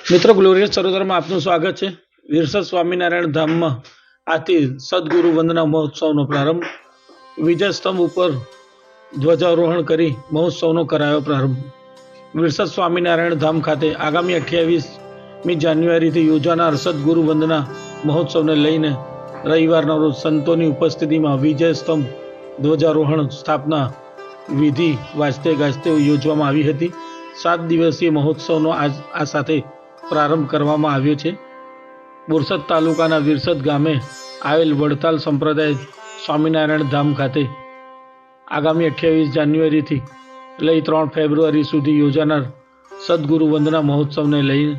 મિત્રો ગ્લોરિયસ સરોવરમાં આપનું સ્વાગત છે। વિરસદ સ્વામિનારાયણ ધામમાં આથી સદગુરુ વંદના મહોત્સવનો પ્રારંભ। વિજય સ્તંભ ઉપર ધ્વજારોહણ કરી મહોત્સવનો કરાયો પ્રારંભ। વિરસદ સ્વામિનારાયણ ધામ ખાતે આગામી 28મી જાન્યુઆરીથી યોજાનાર સદગુરુ વંદના મહોત્સવને લઈને રવિવારના રોજ સંતોની ઉપસ્થિતિમાં વિજય સ્તંભ ધ્વજારોહણ સ્થાપના વિધિ વાજતે ગાજતે યોજવામાં આવી હતી। 7 દિવસીય મહોત્સવનો આ સાથે પ્રારંભ કરવામાં આવ્યો છે। બોરસદ તાલુકાના વિરસદ ગામે આવેલ વડતાલ સંપ્રદાય સ્વામિનારાયણ ધામ ખાતે આગામી 28 જાન્યુઆરીથી લઈ 3 ફેબ્રુઆરી સુધી યોજાનાર સદગુરુ વંદના મહોત્સવને લઈને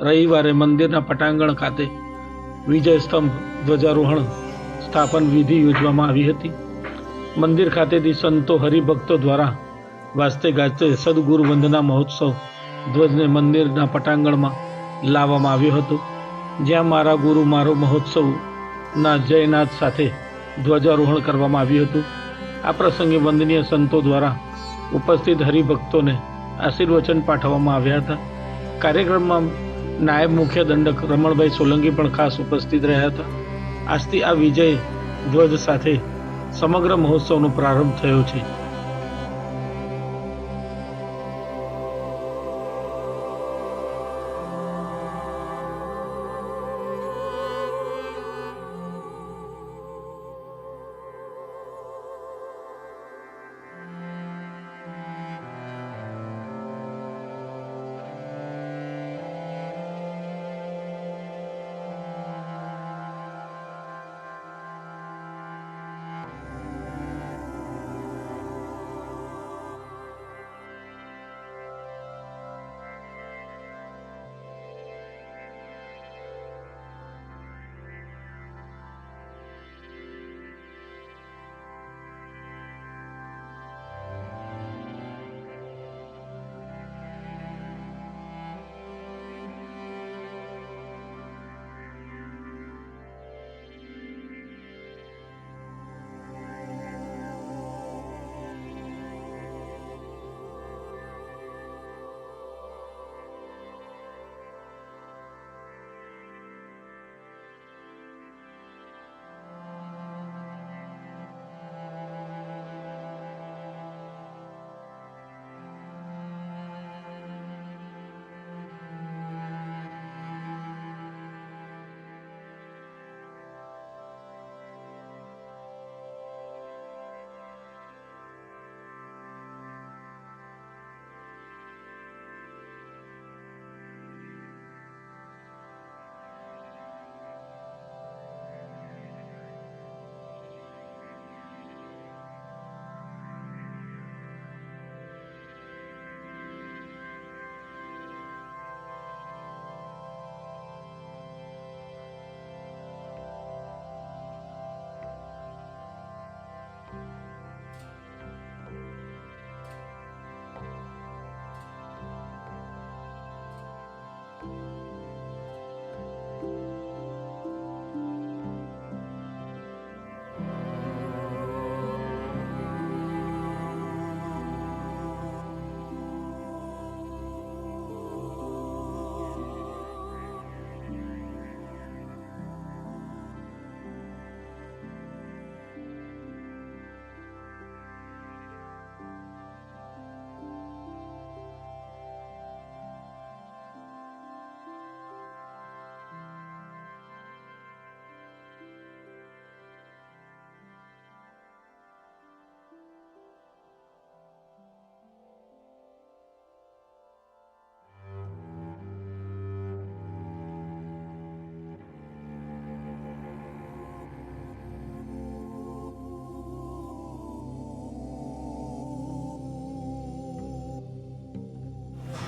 રવિવારે મંદિરના પટાંગણ ખાતે વિજય સ્તંભ ધ્વજારોહણ સ્થાપન વિધિ યોજવામાં આવી હતી। મંદિર ખાતેથી સંતો હરિભક્તો દ્વારા વાજતે ગાજતે સદગુરુ વંદના મહોત્સવ ધ્વજને મંદિરના પટાંગણમાં લાવવામાં આવ્યો હતો, જ્યાં મારા ગુરુ મારો મહોત્સવના જયનાદ સાથે ધ્વજારોહણ કરવામાં આવ્યું હતું। આ પ્રસંગે વંદનીય સંતો દ્વારા ઉપસ્થિત હરિભક્તોને આશીર્વચન પાઠવવામાં આવ્યા હતા। કાર્યક્રમમાં નાયબ મુખ્ય દંડક રમણભાઈ સોલંકી પણ ખાસ ઉપસ્થિત રહ્યા હતા। આજથી આ વિજય ધ્વજ સાથે સમગ્ર મહોત્સવનો પ્રારંભ થયો છે।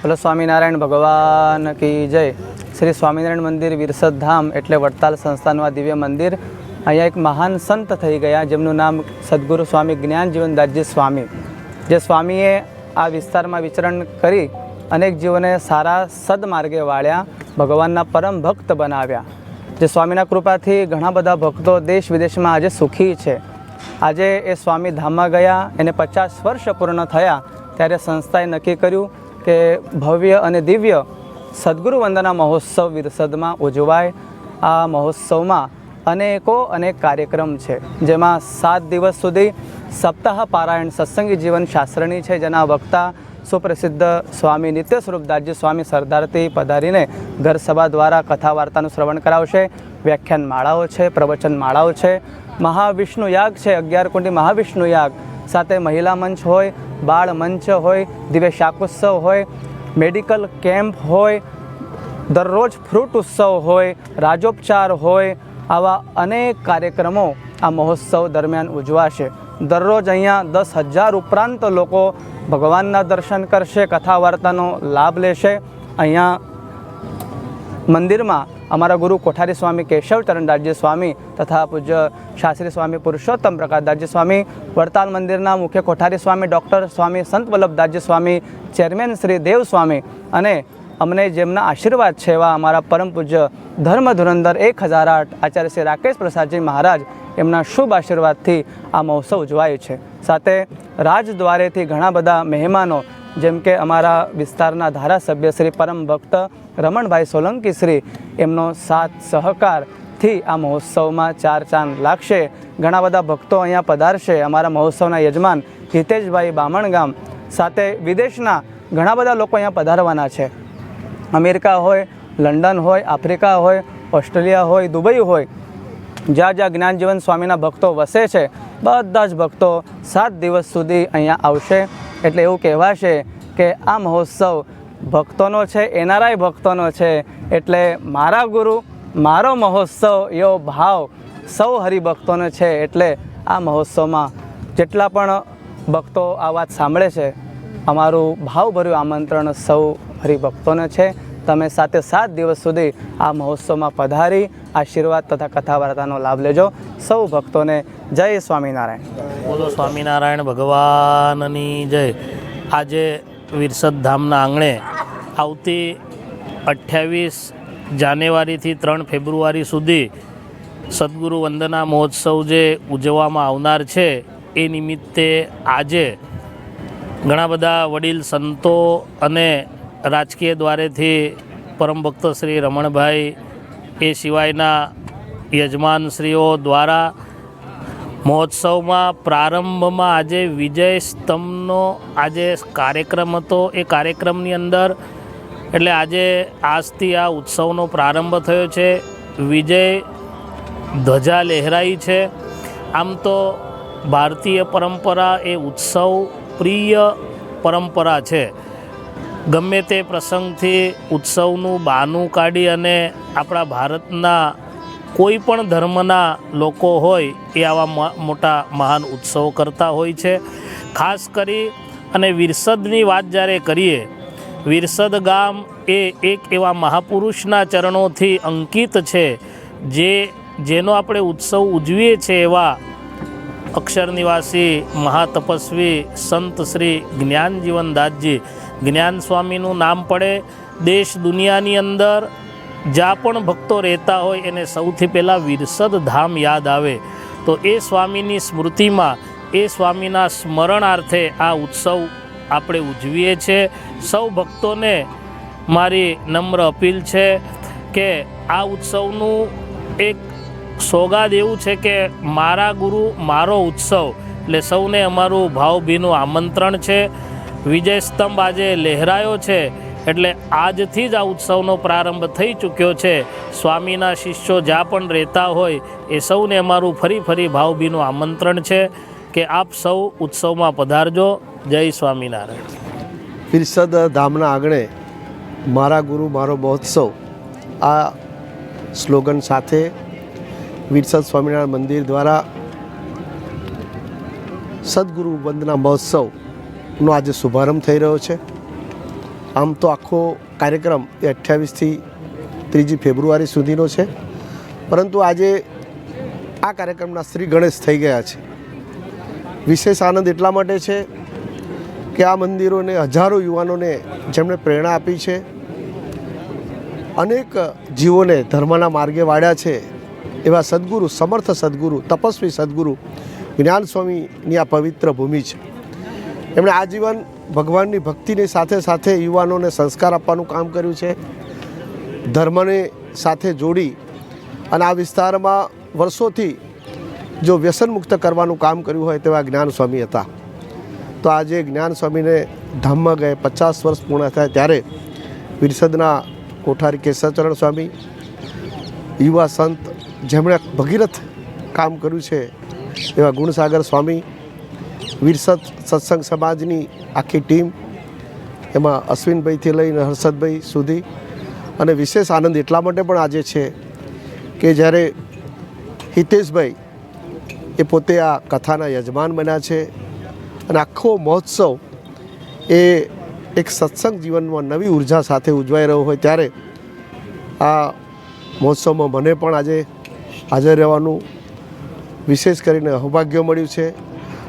બોલો સ્વામિનારાયણ ભગવાન કી જય। શ્રી સ્વામિનારાયણ મંદિર વિરસદ ધામ એટલે વડતાલ સંસ્થાનું આ દિવ્ય મંદિર। અહીંયા એક મહાન સંત થઈ ગયા જેમનું નામ સદગુરુ સ્વામી જ્ઞાનજીવનદાસજી સ્વામી, જે સ્વામીએ આ વિસ્તારમાં વિચરણ કરી અનેક જીવોને સારા સદમાર્ગે વાળ્યા, ભગવાનના પરમ ભક્ત બનાવ્યા। જે સ્વામીના કૃપાથી ઘણા બધા ભક્તો દેશ વિદેશમાં આજે સુખી છે। આજે એ સ્વામી ધામમાં ગયા, એને 50 વર્ષ પૂર્ણ થયા, ત્યારે સંસ્થાએ નક્કી કર્યું કે ભવ્ય અને દિવ્ય સદગુરુ વંદના મહોત્સવ વિરસદમાં ઉજવાય. આ મહોત્સવમાં અનેક કાર્યક્રમ છે, જેમાં 7 દિવસ સુધી સપ્તાહ પારાયણ સત્સંગી જીવન શાસ્ત્રની છે, જેના વક્તા સુપ્રસિદ્ધ સ્વામી નિત્ય સ્વરૂપદાસજી સ્વામી સરદારથી પધારીને ઘર સભા દ્વારા કથા વાર્તાનું શ્રવણ કરાવશે. વ્યાખ્યાન માળાઓ છે, પ્રવચન માળાઓ છે, મહાવિષ્ણુ યાગ છે, 11 કુંડી મહાવિષ્ણુ યાગ, સાથે મહિલા મંચ હોય, બાળ મંચ હોય, દિવ્ય શાકોત્સવ હોય, મેડિકલ કેમ્પ હોય, દરરોજ ફ્રૂટ ઉત્સવ હોય, રાજોપચાર હોય, આવા અનેક કાર્યક્રમો આ મહોત્સવ દરમિયાન ઉજવાશે. દરરોજ અહીંયા 10,000 ઉપરાંત લોકો ભગવાનના દર્શન કરશે, કથા વાર્તાનો લાભ લેશે. અહીંયા મંદિરમાં અમારા ગુરુ કોઠારી સ્વામી કેશવચરણદાસજી સ્વામી તથા પૂજ્ય શાસ્ત્રી સ્વામી પુરુષોત્તમ પ્રકાશદાસજી સ્વામી, વડતાલ મંદિરના મુખ્ય કોઠારી સ્વામી ડૉક્ટર સ્વામી સંત વલ્લભદાસજી સ્વામી, ચેરમેન શ્રી દેવ સ્વામી અને અમને જેમના આશીર્વાદ છે એવા અમારા પરમ પૂજ્ય ધર્મ ધુરંધર 1008 આચાર્ય શ્રી રાકેશ પ્રસાદજી મહારાજ, એમના શુભ આશીર્વાદથી આ મહોત્સવ ઉજવાય છે. સાથે રાજદ્વારેથી ઘણા બધા મહેમાનો, જેમ કે અમારા વિસ્તારના ધારાસભ્ય શ્રી પરમ ભક્ત રમણભાઈ સોલંકી શ્રી, એમનો સાથ સહકારથી આ મહોત્સવમાં 4 ચાંદ લાગશે. ઘણા બધા ભક્તો અહીંયા પધારશે. અમારા મહોત્સવના યજમાન હિતેશભાઈ બામણગામ, સાથે વિદેશના ઘણા બધા લોકો અહીંયા પધારવાના છે. અમેરિકા હોય, લંડન હોય, આફ્રિકા હોય, ઓસ્ટ્રેલિયા હોય, દુબઈ હોય, જ્યાં જ્ઞાનજીવન સ્વામીના ભક્તો વસે છે, બધા જ ભક્તો 7 દિવસ સુધી અહીંયા આવશે. એટલે એવું કહેવાશે કે આ મહોત્સવ ભક્તોનો છે, એનઆરઆઈ ભક્તોનો છે. એટલે મારા ગુરુ મારો મહોત્સવ એવો ભાવ સૌ હરિભક્તોનો છે. એટલે આ મહોત્સવમાં જેટલા પણ ભક્તો આ વાત સાંભળે છે, અમારું ભાવભર્યું આમંત્રણ સૌ હરિભક્તોને છે. તમે 7 દિવસ સુધી આ મહોત્સવમાં પધારી આશીર્વાદ તથા કથા વાર્તાનો લાભ લેજો. સૌ ભક્તોને જય સ્વામિનારાયણ. બોલો સ્વામિનારાયણ ભગવાનની જય. આજે વિરસદ ધામના આંગણે આવતી 28 જાન્યુઆરીથી 3 ફેબ્રુઆરી સુધી સદગુરુ વંદના મહોત્સવ જે ઉજવવામાં આવનાર છે, એ નિમિત્તે આજે ઘણા બધા વડીલ સંતો અને રાજકીય દ્વારેથી પરમ ભક્ત શ્રી રમણભાઈ, એ સિવાયના યજમાનશ્રીઓ દ્વારા મહોત્સવમાં પ્રારંભમાં આજે વિજય સ્તંભનો આજે કાર્યક્રમ હતો. એ કાર્યક્રમની અંદર એટલે આજે આજથી આ ઉત્સવનો પ્રારંભ થયો છે. વિજય ધ્વજા લહેરાઈ છે. આમ તો ભારતીય પરંપરા એ ઉત્સવ પ્રિય પરંપરા છે. ગમે તે પ્રસંગથી ઉત્સવનું બહાનું કાઢી અને આપણા ભારતના કોઈ પણ ધર્મના લોકો હોય એ આવા મોટા મહાન ઉત્સવો કરતા હોય છે. ખાસ કરી અને વિરસદની વાત જ્યારે કરીએ, વિરસદ ગામ એ એક એવા મહાપુરુષના ચરણોથી અંકિત છે, જેનો આપણે ઉત્સવ ઉજવીએ છીએ. એવા અક્ષર નિવાસી મહાતપસ્વી સંત શ્રી જ્ઞાનજીવનદાસજી, જ્ઞાન સ્વામીનું નામ પડે દેશ દુનિયાની અંદર જ્યાં પણ ભક્તો રહેતા હોય એને સૌથી પહેલાં વિરસદ ધામ યાદ આવે. તો એ સ્વામીની સ્મૃતિમાં, એ સ્વામીના સ્મરણાર્થે આ ઉત્સવ આપણે ઉજવીએ છીએ. સૌ ભક્તોને મારી નમ્ર અપીલ છે કે આ ઉત્સવનું એક સોગાદ એવું છે કે મારા ગુરુ મારો ઉત્સવ, એટલે સૌને અમારું ભાવભીનું આમંત્રણ છે. વિજય સ્તંભ આજે લહેરાયો છે, એટલે આજથી જ આ ઉત્સવનો પ્રારંભ થઈ ચૂક્યો છે. સ્વામીના શિષ્યો જ્યાં પણ રહેતા હોય એ સૌને અમારું ફરી ભાવભીનું આમંત્રણ છે કે આપ સૌ ઉત્સવમાં પધારજો. જય સ્વામિનારાયણ. વિરસદ ધામના આંગણે મારા ગુરુ મારો મહોત્સવ, આ સ્લોગન સાથે વિરસદ સ્વામિનારાયણ મંદિર દ્વારા સદગુરુ વંદના મહોત્સવનો આજે શુભારંભ થઈ રહ્યો છે. આમ તો આખો કાર્યક્રમ એ 28થી 3 ફેબ્રુઆરી સુધીનો છે, પરંતુ આજે આ કાર્યક્રમના શ્રી ગણેશ થઈ ગયા છે. વિશેષ આનંદ એટલા માટે છે કે આ મંદિરોને હજારો યુવાનોને જેમણે પ્રેરણા આપી છે, અનેક જીવોને ધર્મના માર્ગે વાળ્યા છે, એવા સદગુરુ, સમર્થ સદગુરુ, તપસ્વી સદગુરુ જ્ઞાન સ્વામીની આ પવિત્ર ભૂમિ છે. એમણે આજીવન ભગવાનની ભક્તિની સાથે સાથે યુવાનોને સંસ્કાર આપવાનું કામ કર્યું છે. ધર્મને સાથે જોડી અને આ વિસ્તારમાં વર્ષોથી જો વ્યસન મુક્ત કરવાનું કામ કર્યું હોય તેવા જ્ઞાન સ્વામી હતા. તો આજે જ્ઞાન સ્વામીને ધામમાં ગયે 50 વર્ષ પૂર્ણ થયા ત્યારે વિરસદના કોઠારી કેશવચરણ સ્વામી, યુવા સંત જેમણે ભગીરથ કામ કર્યું છે એવા ગુણસાગર સ્વામી, વિરસદ સત્સંગ સમાજની આખી ટીમ, એમાં અશ્વિનભાઈથી લઈને હર્ષદભાઈ સુધી. અને વિશેષ આનંદ એટલા માટે પણ આજે છે કે જ્યારે હિતેશભાઈ એ પોતે આ કથાના યજમાન બન્યા છે અને આખો મહોત્સવ એ એક સત્સંગ જીવનમાં નવી ઉર્જા સાથે ઉજવાઈ રહ્યો હોય ત્યારે આ મહોત્સવમાં મને પણ આજે હાજર રહેવાનું વિશેષ કરીને સૌભાગ્ય મળ્યું છે.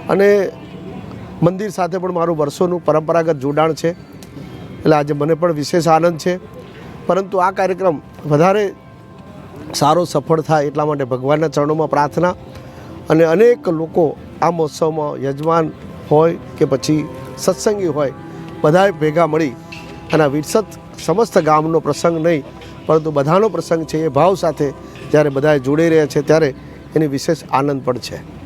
અને મંદિર સાથે પણ મારું વર્ષોનું પરંપરાગત જોડાણ છે એટલે આજે મને પણ વિશેષ આનંદ છે. પરંતુ આ કાર્યક્રમ વધારે સારો સફળ થાય એટલા માટે ભગવાનના ચરણોમાં પ્રાર્થના. અને અનેક લોકો આ મહોત્સવમાં યજમાન હોય કે પછી સત્સંગી હોય બધાએ ભેગા મળી અને આ વિરસદ સમસ્ત ગામનો પ્રસંગ નહીં પરંતુ બધાનો પ્રસંગ છે એ ભાવ સાથે જ્યારે બધાએ જોડાઈ રહ્યા છે ત્યારે એની વિશેષ આનંદ પણ છે.